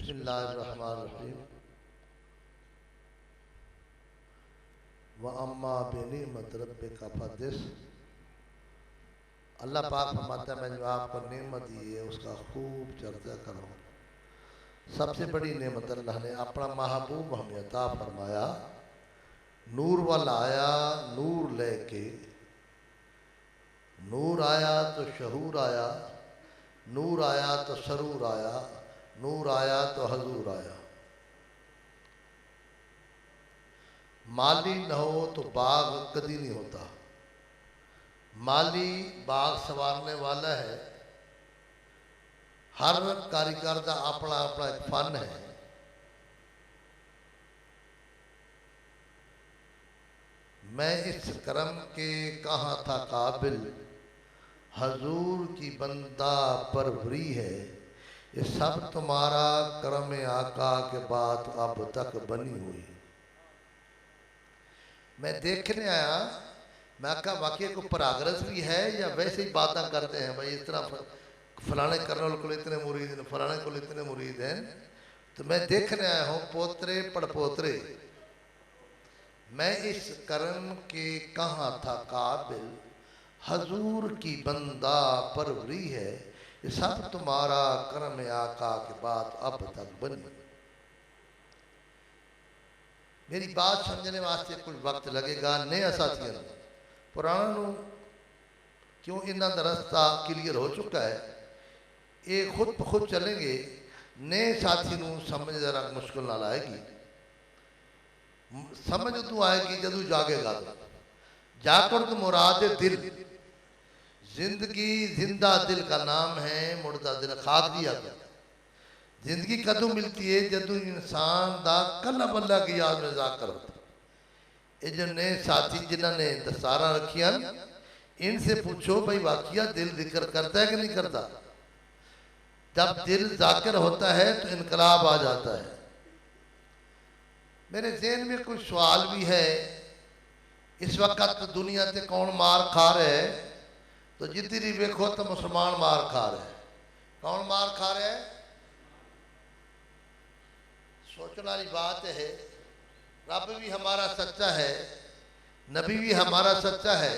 बिस्मिल्लाहिर्रहमानिर्रहीम। व अम्मा बिनिअमत रब्बिका फहदिस। अल्लाह पाक फरमाता है, मैंने जो आपको नेमत दी है उसका खूब चर्चा करो। सबसे बड़ी नेमत अल्लाह ने अपना महबूब हमें अता फरमाया। नूर वाला आया, नूर लेके। नूर आया तो शहूर आया, नूर आया तो सरूर आया, नूर आया तो हजूर आया। माली न हो तो बाग कभी नहीं होता। माली बाग संवारने वाला है। हर कारीगर का अपना अपना एक फन है। मैं इस करम के कहाँ था काबिल, हजूर की बंदा परवरी है। ये सब तुम्हारा करम आका के बाद अब तक बनी हुई। मैं देखने आया, मैं कहा वाकई को परागरस भी है या वैसे ही बातें करते हैं भाई इस तरह फलाने कर्नल को इतने मुरीद हैं, फलाने को इतने मुरीद हैं। तो मैं देखने आया हूँ पोतरे पड़पोतरे। मैं इस करम के कहाँ था काबिल, हजूर की बंदा परवरी है। ये सब तुम्हारा करम आका के बाद अब तक बनी। मेरी बात समझने वास्ते कुछ वक्त लगेगा। नए साथियों पुराना क्यों इन्ना दा रास्ता क्लियर हो चुका है, ये खुद ब खुद चलेंगे। नए साथी समझ जरा मुश्किल ना आएगी। समझ तू आएगी जदू जागेगा। जाकर तो मुराद दिल, जिंदगी जिंदा दिल का नाम है, मुर्दा दिल खाक दिया गया। जिंदगी कदों मिलती है जदू इंसान दा कला बल्ला की याद में जाकर होता। ये जो नए साथी जिन्होंने दस्तारा रखिया, इनसे पूछो भाई वाकिया दिल जिक्र करता है कि नहीं करता। जब दिल जाकिर होता है तो इनकलाब आ जाता है। मेरे ज़हन में कुछ सवाल भी है। इस वक्त दुनिया से कौन मार खा रहे है, तो जितनी भी देखो तो मुसलमान मार खा रहे हैं। कौन मार खा रहे है? सोचने वाली बात है। रब भी हमारा सच्चा है, नबी भी हमारा सच्चा है,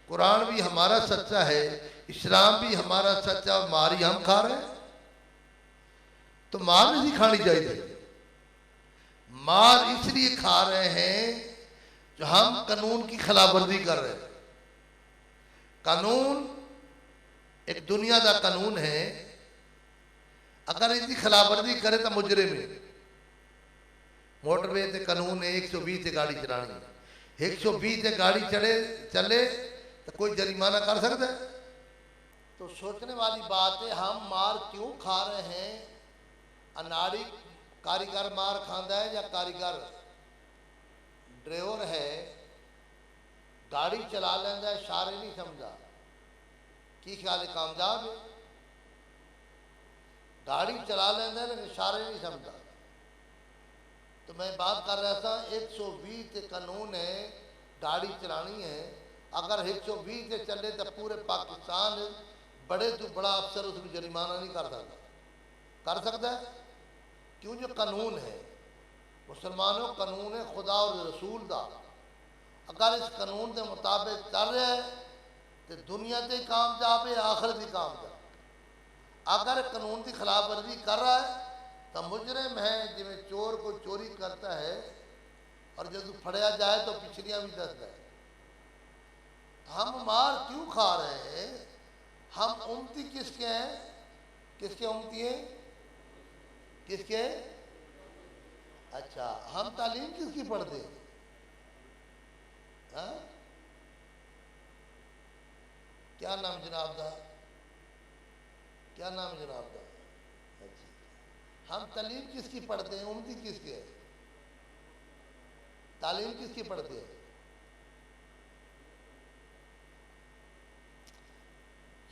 कुरान भी हमारा सच्चा है, इस्लाम भी हमारा सच्चा, और मार ही हम खा रहे हैं। तो मार नहीं खानी चाहिए। मार इसलिए खा रहे हैं जो हम कानून की खिलाफवर्जी कर रहे हैं। कानून एक दुनिया का कानून है, अगर इसकी खिलाफवर्जी करे तो मुजरिम है। मोटरवे से कानून है 120 से गाड़ी चलानी है। 120 से गाड़ी चले तो कोई जरिमाना कर सकता है? तो सोचने वाली बात है, हम मार क्यों खा रहे हैं? अनाड़ी कारीगर मार खांदा है या कारीगर ड्राइवर है गाड़ी चला लेंदा है, इशारे नहीं समझा की ख्याल है कामयाब है? गाड़ी चला लेंदा है लेकिन इशारे नहीं समझा। तो मैं बात कर रहा था 120 कानून है, गाड़ी चलानी है। अगर 120 से चले तो पूरे पाकिस्तान बड़े तो बड़ा अफसर उसमें जरिमाना नहीं कर सकता। कर सकता है? क्यों? जो कानून है मुसलमानों, कानून है खुदा और रसूल का। अगर इस कानून के मुताबिक चल रहा है तो दुनिया से कामयाब है, आखिरत भी कामयाब। अगर कानून की खिलाफवर्जी कर रहा है तो मुजरिम है। जिमें चोर को चोरी करता है और जब फड़या जाए तो पिछलियां भी दसता है। हम मार क्यों खा रहे हैं? हम उम्मती किसके हैं? किसके उम्मती हैं? किसके? अच्छा, हम तालीम किसकी पढ़ते हैं? हाँ? क्या नाम जनाब दा? क्या नाम जनाब दा? अच्छा, हम तालीम किसकी पढ़ते हैं? उम्मती किसके है? तालीम किसकी पढ़ते हैं?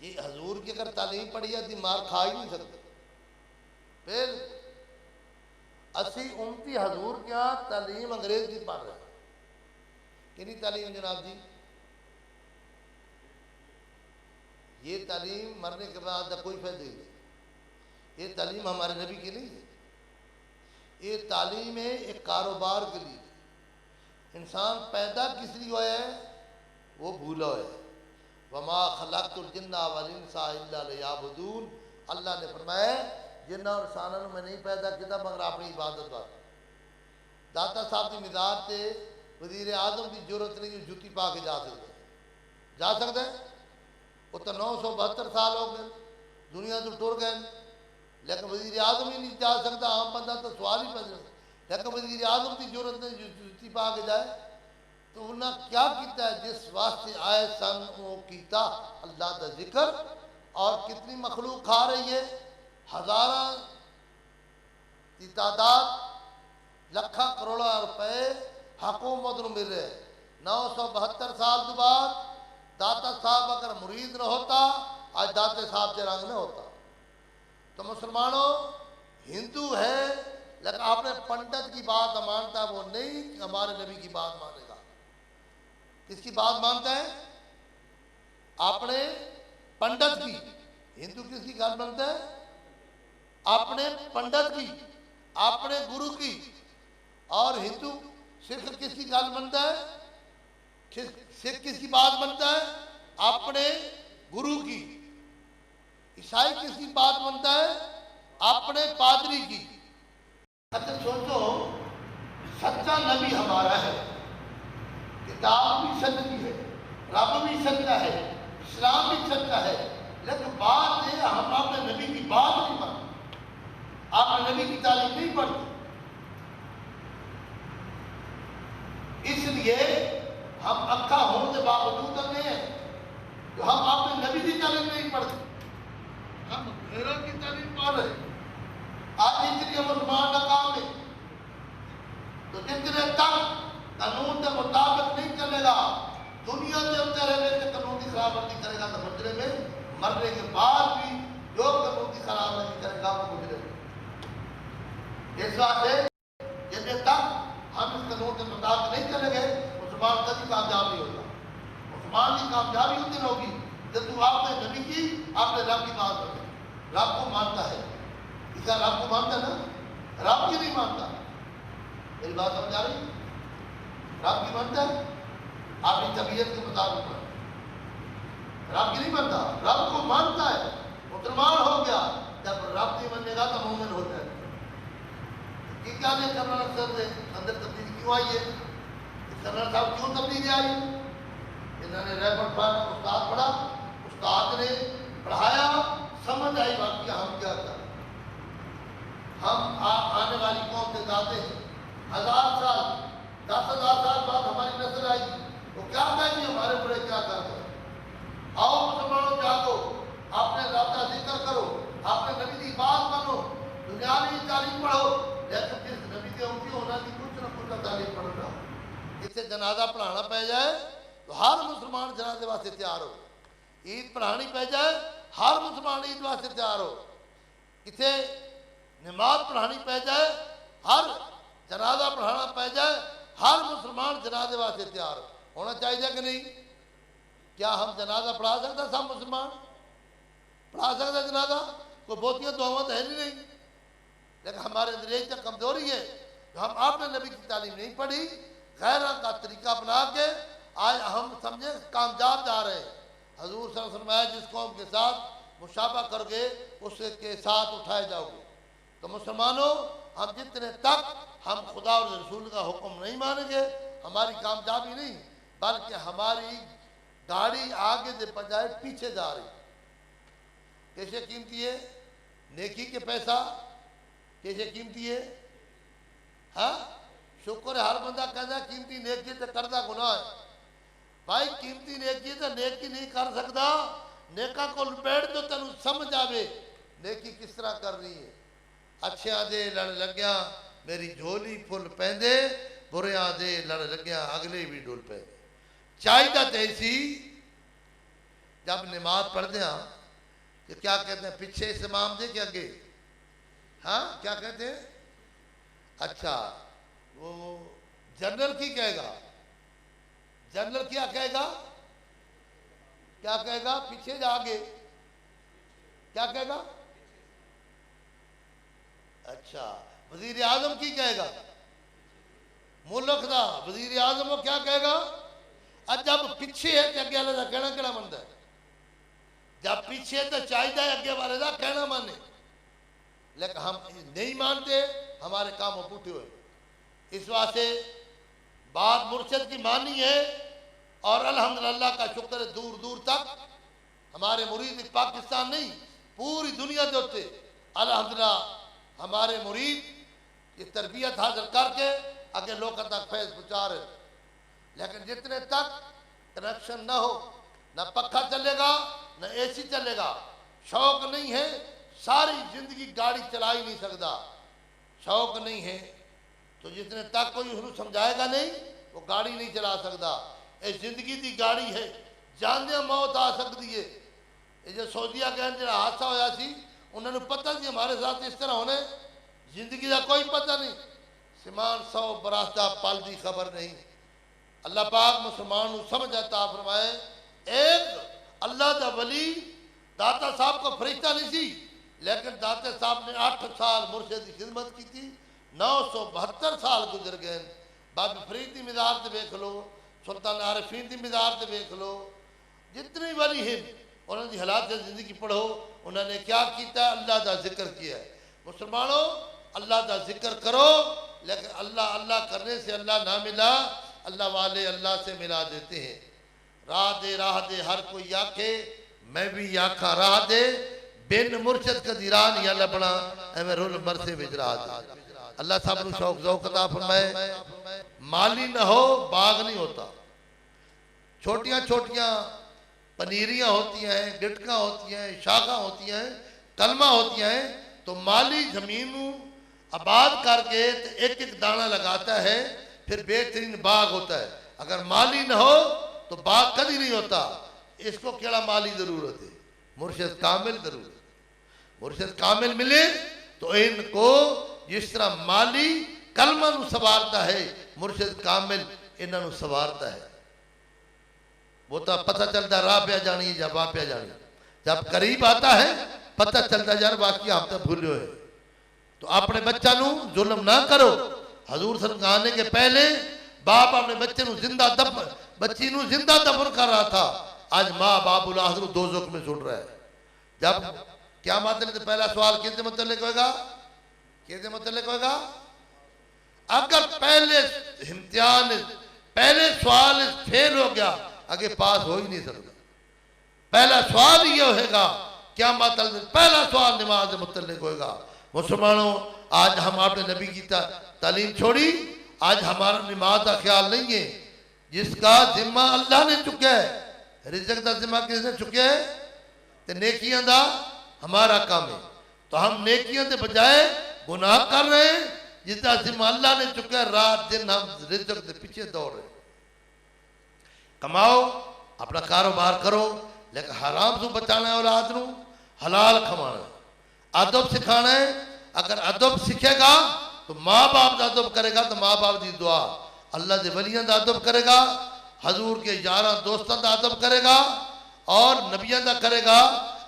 ये हजूर की अगर तालीम पढ़ी जाती मार खा ही नहीं सकते। फिर असी उम्मती हजूर क्या तालीम अंग्रेज की पढ़ रहे हैं। कितनी तालीम जनाब जी? ये तालीम मरने के बाद कोई फायदा नहीं। ये तालीम हमारे नबी की नहीं है। ये तालीम है एक कारोबार के लिए। इंसान पैदा किस लिए हुआ है वो भूला है। वमा खलक़तुल जिन्ना वल इंसा इल्ला लियअबुदून। अल्लाह ने फरमाया जिन्ना और इंसानों में नहीं पैदा किया मगर अपनी इबादत वास्ते। दाता साहब की मिजाज से वजीर आजम की जरूरत नहीं जुत्ती पा के जा सकता है। वो तो 972 साल हो गए दुनिया तो टुर गए, लेकिन वजीर आजम ही नहीं जा सकता। आम बंदा तो सवाल ही पैदा, लेकिन वजीर आजम की जरूरत नहीं जुत्ती पा के जाए। तो उन्हें क्या किया है जिस वास्ते आए सन वो किया अल्लाह का जिक्र। और कितनी मखलूक खा रही है, हज़ारा की तादाद, लखा करोड़ा रुपए हुकूमत को मिल रहे। 972 साल के बाद दाता साहब अगर मुरीद न होता आज दाते साहब से रंग न होता। तो मुसलमानों हिंदू है लेकिन आपने पंडित की बात मानता है, वो नहीं हमारे नबी की बात मानेगा। किसकी बात मानता है? आपने पंडित की। हिंदू किसकी बात मानता है? अपने पंडित की, अपने गुरु की। और हिंदू सिख किसकी बात मानता है? सिख किसकी बात मानता है? अपने गुरु की। ईसाई किसकी बात मानता है? अपने पादरी की। अच्छा सोचो, सच्चा नबी हमारा है, किताब भी सच्ची है, रब भी सच्चा है, इस्लाम भी सच्चा है, लेकिन बात है हम अपने नबी की बात नहीं मानते, आपने नबी की तालीम नहीं पढ़ते। इसलिए हम अक्का होने के बावजूद नहीं है तो हम अपने नबी की तालीम नहीं पढ़ते, हम गैरों की तालीम पढ़ रहे। आज इसलिए मुसलमान का काम है। तो जितने तक कानून के मुताबिक नहीं चलेगा, दुनिया के अंदर रहने से कानून की खिलाफवर्जी करेगा तो मुजरे में, मरने के बाद भी जो कानून की खिलाफवर्जी करेगा वो मुजरे में। इस वास्ते जितने तक हम इस कानून के मुताबिक नहीं चलेंगे मुसलमान कभी कामयाब नहीं होगा। मुसलमान की कामयाबी उस दिन होगी जब तू आपने नबी की, आपने रब की बात करें, रब को मानता है। इसका रब को मानता ना, रब की नहीं मानता। मेरी बात समझ आ रही? रब की मानता है अपनी तबीयत के मुताबिक, रब की नहीं मानता, रब को मानता है। मुसलमान हो गया, जब रब नहीं मानेगा तो मोमिन हो जाएगा। क्या ने कर्नल अफसर ने अंदर तब्दीली क्यों आई है? कर्नल साहब क्यों तब्दीली आई? इन्होंने रैपर खान उस्ताद पढ़ा, उस्ताद ने पढ़ाया, समझ आई बात हम क्या करें। हम आने वाली कौम के दाते हैं, 1000 साल 10,000 साल बाद हमारी नस्ल आएगी, वो क्या कहेंगे हमारे बड़े क्या करते हैं। आओ मुसलमानों जागो, अपने रब का जिक्र करो, अपने नबी की बात मानो, दुनियावी तालीम पढ़ो, लेकिन जिस नबी के उनकी होना की कुछ न कुछ तालीम पढ़ना। इससे जनाजा पढ़ाना पै जाए तो हर मुसलमान जनाजे वास्ते तैयार हो। ईद पढ़ानी पै जाए हर मुसलमान ईद वास्ते तैयार हो। किसे नमाज पढ़ानी पै जाए, हर जनाजा पढ़ाना पै जाए, हर मुसलमान जनाजे वास्ते तैयार होना चाहिए कि नहीं? क्या हम जनाजा पढ़ा सकते? सब मुसलमान पढ़ा सकते जनाजा? कोई बहुतियाँ दुआवां तो है नहीं, लेकिन हमारे अंदर यही तो कमजोरी है, तो हम आपने नबी की तालीम नहीं पढ़ी, गैरों का तरीका अपना के आज हम समझे कामयाब जा रहे हैं। हजूर सल्लल्लाहु अलैहि वसल्लम जिस कौम के साथ मुशाबा करोगे उसके साथ उठाए जाओगे। तो मुसलमानों हम जितने तक हम खुदा और रसूल का हुक्म नहीं मानेंगे हमारी कामयाबी नहीं, बल्कि हमारी गाड़ी आगे से बजाय पीछे जा रही। कैसे कीमती है नेकी के पैसा, कैसे कीमती है? हाँ शुक्र है हर बंदा कहता कीमती नेकी तो करता गुनाह है। भाई कीमती नेकी तो नेकी नहीं कर सकता, नेका को लपेट दो तेन समझ आवे नेकी किस तरह कर रही है। अच्छिया दे लड़ लग्या मेरी झोली फुल पैंदे, बुरिया दे लड़ लग्या अगले भी डुल पैंदे। चाहिए तो ऐसी जब नमाज पढ़ते हैं कि क्या कहते हैं, पीछे इमाम दे के आगे, हाँ क्या कहते हैं? अच्छा वो जनरल की कहेगा, जनरल क्या कहेगा? क्या कहेगा? पीछे जा आगे क्या कहेगा? अच्छा वजीर आजम की कहेगा मुल्क का वजीर आजम वो क्या कहेगा। अब जब पीछे है तो अगे वाले का कहना कहना बनता है, जब पीछे तो चाहिए अगे वाले का कहना माने, लेकिन हम नहीं मानते, हमारे काम पुठे हुए। इस वास्ते बात मुर्शद की मानी है और अल्हम्दुलिल्लाह का शुक्र है दूर दूर तक हमारे मुरीद पाकिस्तान नहीं पूरी दुनिया के उत्ते अल्हम्दुलिल्लाह हमारे मुरीद ये तरबियत हासिल करके आगे लोगों तक फैज पहुँचा रहे। लेकिन जितने तक कनेक्शन न हो, न पक्का चलेगा न एसी चलेगा, शौक नहीं है, सारी जिंदगी गाड़ी चला ही नहीं सकता। शौक नहीं है तो जितने तक कोई उसको समझाएगा नहीं वो गाड़ी नहीं चला सकता। ये जिंदगी की गाड़ी है, जानदे मौत आ सकती है। ये जो सऊदीया कहन जो हादसा होया सी उन्होंने पता सी हमारे साथ इस तरह होने, जिंदगी का कोई पता नहीं। सिमान 100 बरस का पल की खबर नहीं। अल्लाह पाक मुसलमान को समझ अता फरमाए। एक अल्लाह का वली दाता साहब को फरिश्ता नहीं सी, लेकिन दाते साहब ने 8 साल मुर्शिद की खिदमत की थी, 972 साल गुजर गए। बाबी फरीद की मिज़ार से देख लो, सुल्तान आरिफीन की मिज़ार से देख लो, जितने वली हैं उन्होंने हालात जिंदगी पढ़ो, उन्होंने क्या किया, अल्लाह का जिक्र किया है। मुसलमानों अल्लाह का जिक्र करो, लेकिन अल्लाह अल्लाह करने से अल्लाह ना मिला, अल्लाह वाले अल्लाह से मिला देते हैं। राह दे हर कोई आखे, मैं भी आखा राह दे, बिन मुर्शद कदीरान या लबना एवं रुल मरसे विजरा दे। अल्लाह सब शौक ज़ौक़ अता फरमाए। माली न हो बाग नहीं होता। छोटियां छोटियां पनीरियां होती हैं, गिटका होती हैं, शाखा होती हैं, कलमा होती हैं, तो माली जमीन आबाद करके एक एक दाना लगाता है, फिर बेहतरीन बाग होता है। अगर माली न हो तो बाग कभी नहीं होता। इसको केड़ा माली जरूरत है, मुर्शिद कामिल जरूरत। मुर्शिद कामिल मिले तो इनको जिस तरह माली कलमा सवारता है, मुर्शिद कामिल इन्हों सवारता है। वो तो पता चलता राह पे जानी है जब पे जानी, जब करीब आता है पता चलता यार बाकी आप तो भूले हो। तो अपने बच्चा नू जुल्म ना करो। हजूर सल्लल्लाहु आने के पहले बाप अपने बच्चे नू जिंदा बच्ची नू जिंदा दफन कर रहा था। आज माँ बाप हजूर दोज़ख में सुन रहा है। जब क्या मतलब तो पहला सवाल किसके मतलब होगा, किसके मतलब होगा। अगर पहले इम्तिहान पहले सवाल फेल हो गया, आगे पास हो ही नहीं सकता। पहला सवाल ये होगा क्या मतलब, पहला सवाल नमाज से मुतल्लिक होगा। मुसलमानों आज हम आपने नबी की तालीम छोड़ी, आज हमारा नमाज का ख्याल नहीं है, जिसका जिम्मा अल्लाह ने चुका है। रिज़्क़ का जिम्मा किसने चुका है, तो नेकियां दा हमारा काम है। तो हम नेकियां के बजाय गुनाह कर रहे हैं, जिसका जिम्मा अल्लाह ने चुका है। रात दिन हम रिज़्क़ के पीछे दौड़ रहे। कमाओ, अपना कारोबार करो, लेकिन हराम से बचाना है, औलाद नू हलाल खवाना, अदब सिखाना है। अगर अदब सीखेगा तो माँ बाप का अदब करेगा, तो माँ बाप की दुआ, अल्लाह के वलियां का अदब करेगा, हजूर के यारां दोस्तों का अदब करेगा और नबियां का करेगा।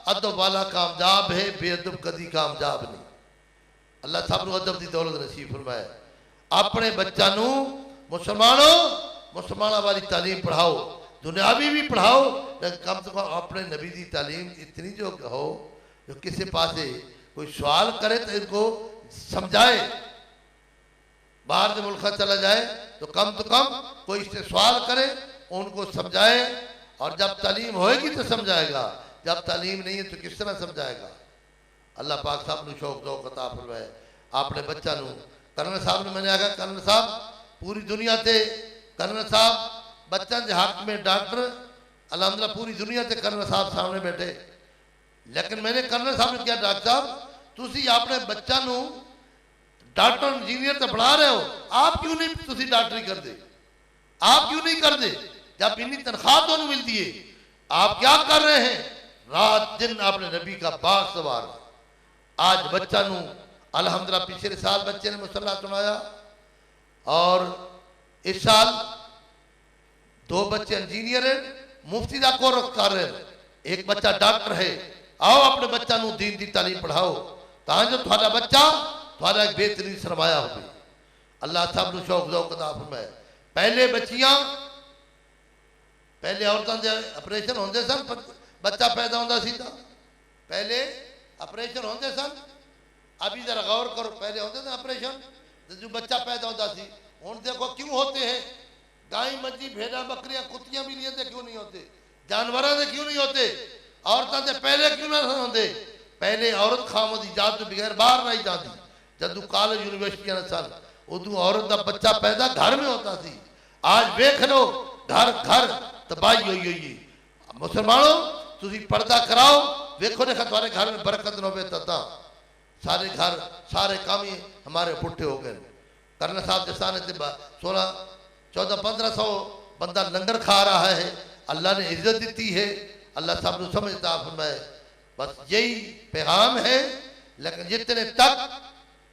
अदब वाला कामयाब है, बेअदब कदी कामयाब नहीं। अल्लाह सब अदब की दौलत नसीब फरमाए। अपने बच्चा नू मुसलमानों मुसलमाना वाली तालीम पढ़ाओ, दुनियावी भी पढ़ाओ, लेकिन कम से कम अपने नबी की तालीम इतनी जो हो, जो किसी पास कोई सवाल करे तो इनको समझाए। बाहर के मुल्क चला जाए तो कम कोई इससे सवाल करे, उनको समझाए, और जब तालीम होएगी तो समझाएगा, जब तालीम नहीं है तो किस तरह समझाएगा। अल्लाह पाक साहब ने शौक ज़ौक़ अता फरमाए। अपने बच्चा नू कर्नल साहब ने मैंने आखा, कर्नल साहब पूरी दुनिया से कर्नल साहब बच्चों के हक में डॉक्टर अलहमदुलिल्लाह पूरी दुनिया से कर्नल साहब सामने बैठे। लेकिन मैंने कर्नल साहब ने क्या, डॉक्टर साहब तुसी अपने बच्चा नू डॉक्टर इंजीनियर तो बना रहे हो, आप क्यों नहीं तुसी डॉक्टरी कर दे, आप क्यों नहीं कर दे, जब इतनी तनख्वाह दोनों मिलती है, आप क्या कर रहे हैं। रात दिन आपने नबी का बाग सवार। आज बच्चा नू अल्हम्दुलिल्लाह पिछले साल बच्चे ने मुसल्ला सुनाया, और इस साल 2 बच्चे इंजीनियर है, मुफ्ती का कोर्स कर रहे हैं, एक बच्चा डॉक्टर है। आओ अपने बच्चा नू दीन की तालीम पढ़ाओ, ताकि जो थोड़ा बच्चा थोड़ा एक बेहतरीन सरमाया हो। अल्लाह सब नूं शौक ज़ौक अता फरमाए। पहले बच्चियां, पहले औरतों के ऑपरेशन होंदे सन, बच्चा पैदा होंदा सी तां पहले ऑपरेशन होंदे सन। अभी जरा गौर करो, पहले होंदे थे ऑपरेशन जो बच्चा पैदा होता सी। हुण देखो क्यों होते हैं, गाय मज्जी भेड़ा बकरियां कुत्तियां भी नहीं होते, क्यों नहीं होते, जानवरों से क्यों नहीं होते, औरतों से पहले क्यों ना होंगे। पहले औरत खामद इजाजत तो बगैर बाहर नहीं जाती। जदू कॉलेज यूनिवर्सिटियां सन उदू औरत का बच्चा पैदा घर में होता सी। आज वेख लो घर घर तबाही हुई हुई है। मुसलमानों तुसी पर्दा कराओ, वेखो देखा तुम्हारे घर में बरकत न हो ता सारे घर सारे काम ही हमारे पुट्ठे हो गए। करना साहब जसाने से 1600-1400-1500 बंदा लंगर खा रहा है। अल्लाह ने इज्जत दी है, अल्लाह सब को समझता फरमाए। बस यही पैगाम है। लेकिन जितने तक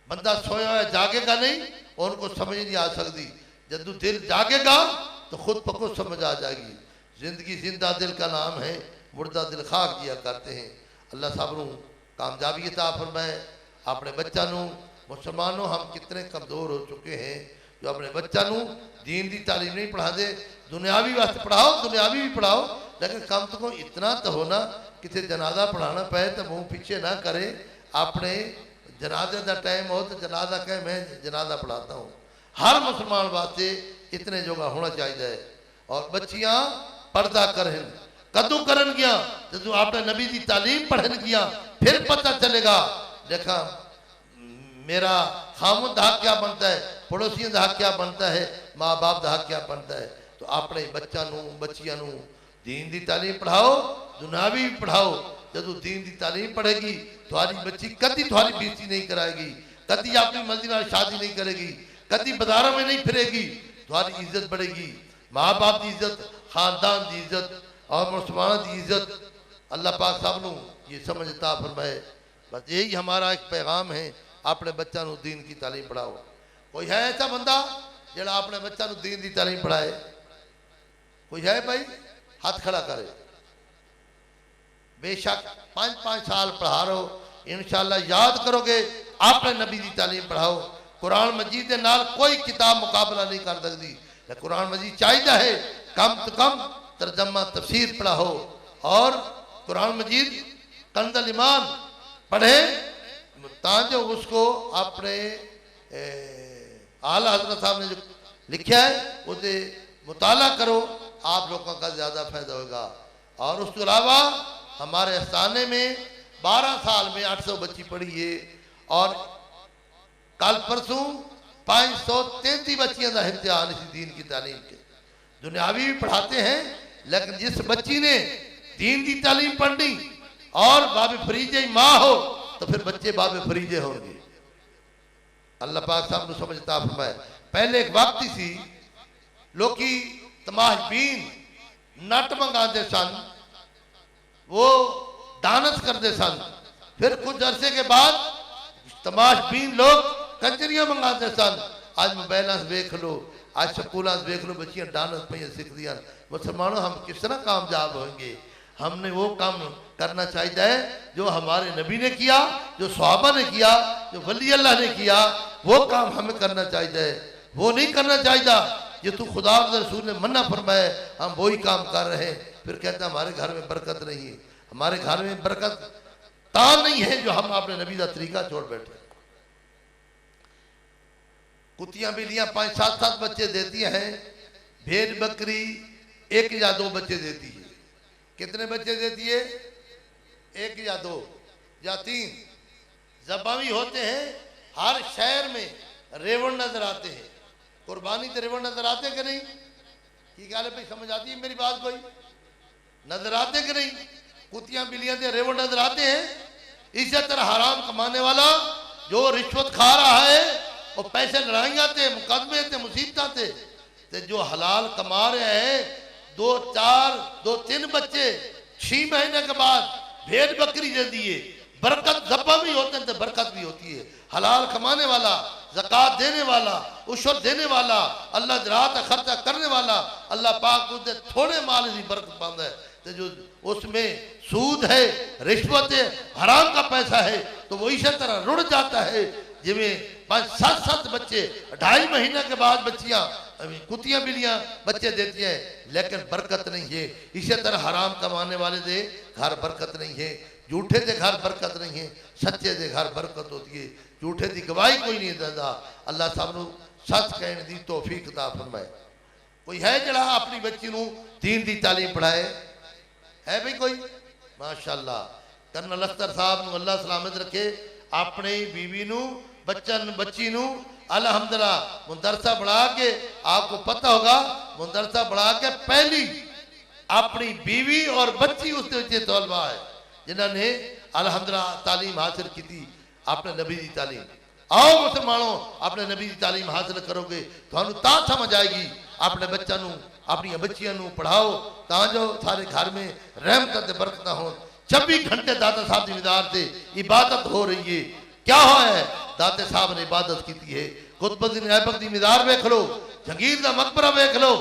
बंदा सोया है जागेगा नहीं, उनको समझ नहीं आ सकती। जब दिल जागेगा तो खुद ब खुद समझ आ जाएगी। जिंदगी जिंदा दिल का नाम है, मुर्दा दिल खाक किया करते हैं। अल्लाह सब को कामयाबी अता फरमाए। अपने बच्चा नू मुसलमानों हम कितने कमज़ोर हो चुके हैं जो अपने बच्चा नू दीन की तालीम नहीं पढ़ाते। दुनियावी वास्ते पढ़ाओ, दुनियावी भी पढ़ाओ, लेकिन कम से कम इतना तो होना किसी जनाजा पढ़ाना पे तो मुँह पीछे ना करे। अपने जनाजे का टाइम हो तो जनाजा कहे मैं जनाजा पढ़ाता हूँ। हर मुसलमान वास्ते इतने जोगा होना चाहिए। और बच्चियाँ पर्दा करें, कदू करन गया जो आपने नबी की तालीम पढ़न गया, फिर पता चलेगा देखा मेरा खामुद हक क्या बनता है, पड़ोसियों का हक क्या बनता है, माँ बाप का हक क्या बनता है। तो अपने बच्चा नू बच्चियां नू दीन की तालीम पढ़ाओ, दुनियावी भी पढ़ाओ। जो दीन की तालीम पढ़ेगी तुम्हारी बच्ची कभी तुम्हारी बेइज्जती नहीं कराएगी, कभी अपनी मर्जी नाल शादी नहीं करेगी, कभी बाजारों में नहीं फिरेगी, तुम्हारी इज्जत बढ़ेगी। माँ बाप की इज्जत, खानदान की इज्जत और मुसलमानों की इज्जत अल्लाह पाक सब नू ये समझता फरमाए। बस यही हमारा एक पैगाम है, अपने बच्चा नू दीन की तालीम पढ़ाओ। कोई है ऐसा बंदा जरा अपने बच्चा नू दीन की तालीम पढ़ाए? कोई है भाई? हाथ खड़ा करे। बेशक 5-5 साल पढ़ा रहो, इंशाअल्लाह याद करोगे। अपने नबी की तालीम पढ़ाओ। कुरान मजीद के नाल कोई किताब मुकाबला नहीं कर सकती। कुरान मजीद चाहिए है कम तो कम तर्जमा तफसीर पढ़ाओ। और कुरान मजीद कंज़ुल ईमान पढ़े ताकि उसको अपने आला हज़रत साहब ने जो लिखा है उसे मुताला करो, आप लोगों का ज़्यादा फायदा होगा। और उसके अलावा हमारे स्थाने में 12 साल में 800 बच्ची पढ़ी है। और कल परसों 533 बच्चियों का इम्तिहान इसी दीन की तालीम के। दुनियावी भी पढ़ाते हैं, लेकिन जिस बच्ची ने दीन की तालीम पढ़नी और बाबे फरीजे माँ हो तो फिर बच्चे बाबे फरीजे होंगे। अल्लाह पाक साहब को समझता फरमाए। पहले एक वक्त सी लोग तमाशबीन नट मंगाते सन, वो डांस करते सन। फिर कुछ अरसे के बाद तमाशबीन लोग कंजरियां मंगाते सन। आज मोबाइल देख लो, आज स्कूल देख लो, बच्चियां डांस पे सीख दिया। मुसलमानों हम किस तरह कामयाब होंगे? हमने वो काम करना चाहिए जो हमारे नबी ने किया, जो सहाबा ने किया, जो वली अल्लाह ने किया, वो काम हमें करना चाहिए। वो नहीं करना चाहिए ये तो खुदा के रसूल ने मन्ना फरमाया, हम वही काम कर रहे हैं। फिर कहता हमारे घर में बरकत नहीं है। हमारे घर में बरकत ता नहीं है जो हम अपने नबी का तरीका छोड़ बैठे। कुत्तियां बिल्लियां 5-7 बच्चे देती हैं, भेड़ बकरी 1 या 2 बच्चे देती है। कितने बच्चे देती है? 1 या 2 या 3। ज़बावी होते हैं। हर शहर में रेवण नजर आते हैं। कुर्बानी तो रेवण नजर आते कि नहीं? ठीक है भाई, समझ आती है मेरी बात? कोई नजर आते कि नहीं? कुत्तियां बिल्लियां दे रेवण नजर आते हैं। इसी तरह हराम कमाने वाला जो रिश्वत खा रहा है, वो पैसे लड़ाइयां थे, मुकदमे थे, मुसीबत थे। जो हलाल कमा रहे हैं 2-4-2-3 बच्चे 6 महीने के बाद भेड़ बकरी दे दिए। बरकत ज़ब्बा भी होते हैं तो बरकत भी होती है। हलाल कमाने वाला, ज़कात देने वाला, उशर देने वाला, अल्लाह रात खर्चा करने वाला, अल्लाह पाक उसे थोड़े माल की बरकत पाता है। तो जो उसमें सूद है, रिश्वत है, हराम का पैसा है, तो वो इसी तरह रुड़ जाता है। जिमें 5-7 बच्चे 2.5 महीने के बाद बच्चियां कुत्तियां बिल्लियां बच्चे देती हैं, लेकिन बरकत नहीं है। इसी तरह हराम कमाने वाले दे घर बरकत नहीं है, झूठे दे घर बरकत नहीं है, सच्चे दे घर बरकत होती है। झूठे की गवाही कोई नहीं देता। अल्लाह सानू सच कहने की तौफीक अता फरमाए। कोई है जड़ा अपनी बच्ची नू दीन की तालीम पढ़ाए? है भाई कोई? माशाअल्लाह। कर्नल अख्तर साहब नू अल्लाह सलामत रखे, अपनी बीवी नू बच्ची नू अल्हम्दुलिल्लाह मुदरसा बढ़ा के, आपको पता होगा मुदरसा बढ़ा के पहली अपनी बीवी और बच्ची उसके तलबा है जिन्होंने अल्हम्दुलिल्लाह तालीम हासिल की थी, अपने नबी की तालीम। आओ मुसलमानों, अपने नबी की तालीम हासिल करोगे तो ता समझ आएगी। अपने बच्चों नू अपनी बच्चियों नू पढ़ाओ ताजो सारे घर में रहमत ते बरकत हो। 26 घंटे दाता साहब की मीदार से इबादत हो रही है। क्या हो है? दाते साहब ने इबादत की है। कुतुबुद्दीन ऐबक की मीदार वेख लो, जहांगीर का मकबरा वेख लो,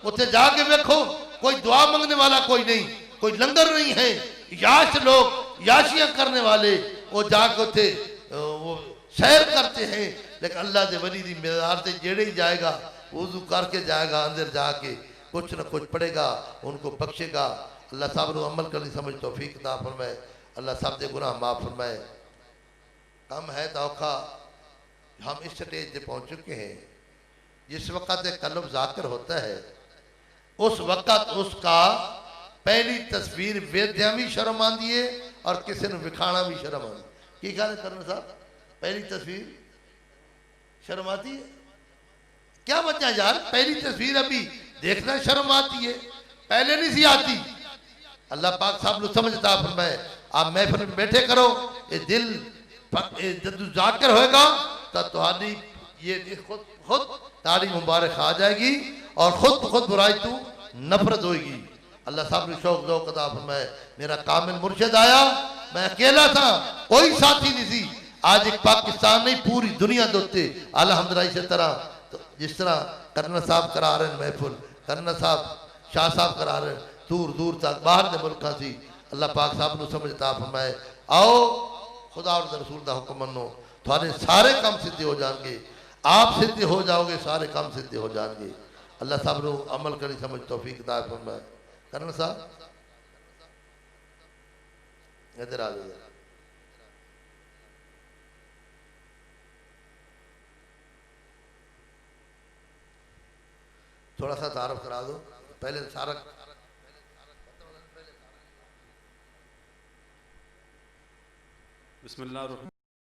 उत्थे जाके वेखो कोई दुआ मंगने वाला कोई नहीं, कोई लंगर नहीं है। याश लोग याशियां करने वाले वो जाके उत्थे वो सैर करते हैं, लेकिन अल्लाह के वली की मीदार से जेड़े ही जाएगा वुज़ू करके जाएगा, अंदर जाके कुछ न कुछ पढ़ेगा, उनको बख्शेगा। अल्लाह साहब को अमल करनी समझ तौफीक अता फरमाए। अल्लाह साहब के गुनाह माफ फरमाए। कम है तो औखा हम इस स्टेज पे पहुंच चुके हैं जिस वक़्त कल्ब जाकिर होता है उस वक़्त उसका पहली तस्वीर वेद्या भी शर्म आती है और किसी ने विखाना भी शर्म आती है। की ख्याल करना साहब? पहली तस्वीर शर्म आती है? क्या वजह यार? पहली तस्वीर अभी देखना शर्म आती है, पहले नहीं सी आती। अल्लाह पाक साहब को समझता फरमाए। आप महफिल में बैठे करो, ये दिल जब जाकिर होएगा तो तुम्हारी ये खुद तारी मुबारक आ जाएगी और खुद बुराई तू नफरत होगी। अल्लाह साहब ने शौक ज़ौक़ अता फरमाए। मेरा कामिल मुर्शिद आया, मैं अकेला था, कोई साथी नहीं थी। आज एक पाकिस्तान नहीं पूरी दुनिया दोते अल्हम्दुलिल्लाह। इसी तरह तो जिस तरह कर्नल साहब करा रहे हैं महफिल, कर्नल साहब शाह साहब करा रहे हैं, दूर दूर तक बाहर के मुल्कों से अल्लाह पाक साहब को समझता फरमाए। आओ खुदा और रसूल का हुक्म मनो, थोड़े सारे काम सिद्धे हो जाएंगे। आप सिद्धे हो जाओगे, सारे काम सिद्धे हो जाएंगे। अल्लाह साहब को अमल करनी समझ तौफीक अता फरमाए। कर्नल साहब इधर आ जाइए। थोड़ा सा तारफ करा दो पहले सारा। बिस्मिल्लाह।